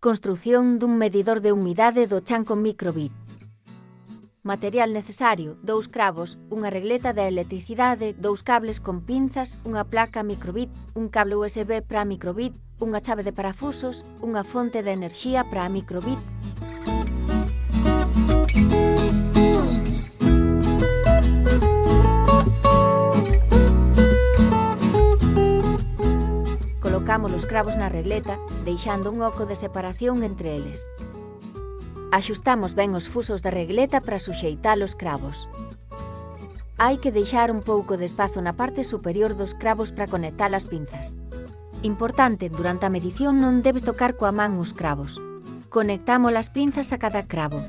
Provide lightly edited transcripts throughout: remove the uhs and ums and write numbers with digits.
Construción dun medidor de humidade do chan con microbit. Material necesario: 2 cravos, unha regleta de electricidade, 2 cables con pinzas, unha placa microbit, un cable USB para microbit, unha chave de parafusos, unha fonte de enerxía para microbit. Colocamos os cravos na regleta, deixando un oco de separación entre eles. Axustamos ben os fusos da regleta para suxeitar os cravos. Hai que deixar un pouco de espazo na parte superior dos cravos para conectar as pinzas. Importante, durante a medición non debes tocar coa man os cravos. Conectamos as pinzas a cada cravo.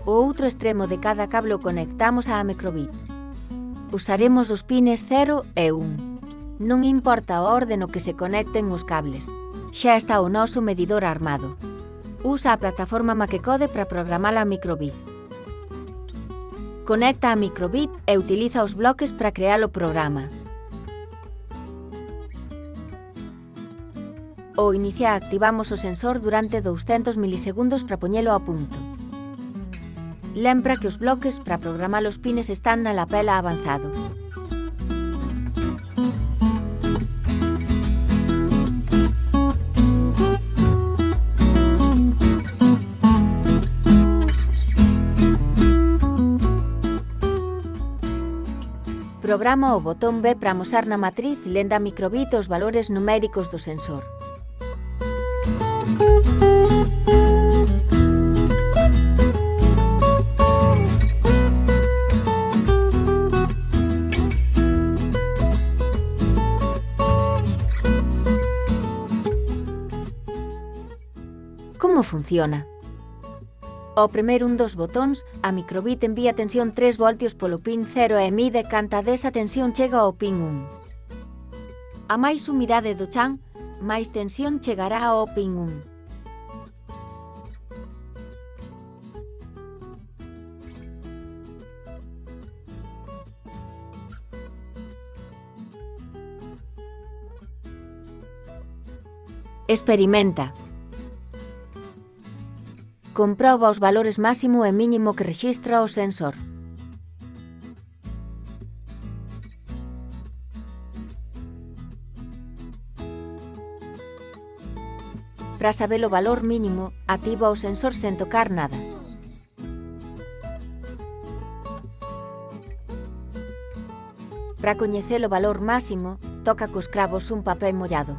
O outro extremo de cada cable o conectamos á microbit. Usaremos os pines 0 e 1. Non importa a orde no que se conecten os cables. Xa está o noso medidor armado. Usa a plataforma MakeCode para programar a microbit. Conecta a microbit e utiliza os bloques para crear o programa. Ao iniciar activamos o sensor durante 200 milisegundos para poñelo a punto. Lembra que os bloques para programar os pines están na lapela avanzado. Programa o botón B para amosar na matriz lendo a microbit os valores numéricos do sensor. Como funciona? Ao primer un dos botóns, a microbit envía tensión 3 voltios polo pin 0 e mide canta desa tensión chega ao pin 1. A máis humidade do chan, máis tensión chegará ao pin 1. Experimenta. Comproba os valores máximo e mínimo que rexistra o sensor. Para saber o valor mínimo, activa o sensor sen tocar nada. Para coñecer o valor máximo, toca cos cravos un papel mollado.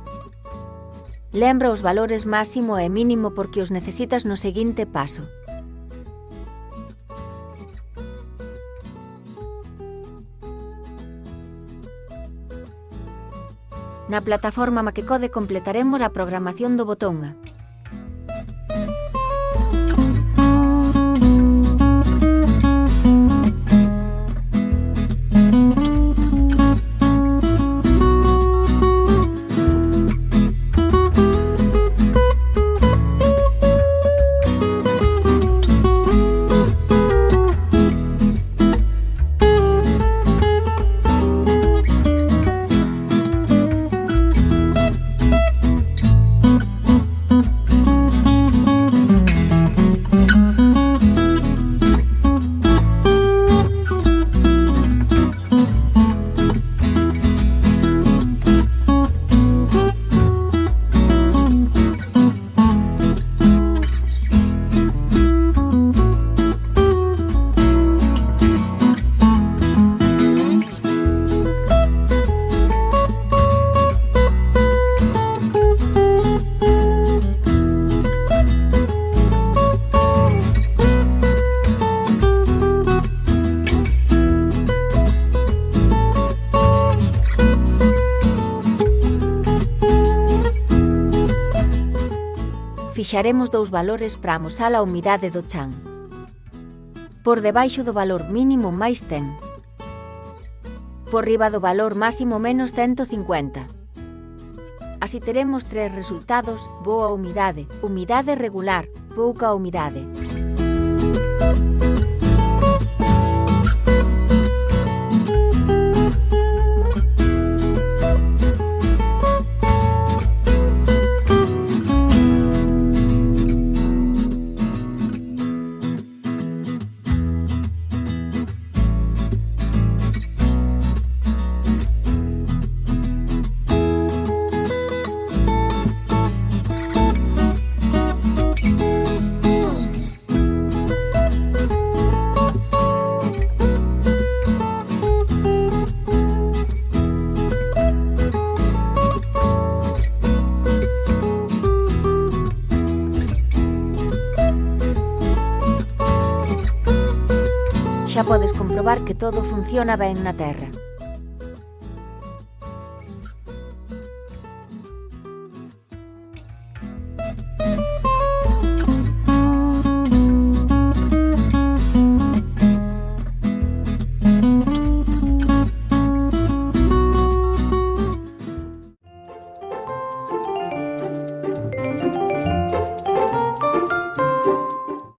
Lembra os valores máximo e mínimo porque os necesitas no seguinte paso. Na plataforma MakeCode completaremos a programación do botón A. Fixaremos dous valores para amosar a humidade do chan. Por debaixo do valor mínimo máis 100. Por riba do valor máximo menos 150. Así teremos 3 resultados: boa humidade, humidade regular, pouca humidade. podes comprobar que todo funciona ben na Terra.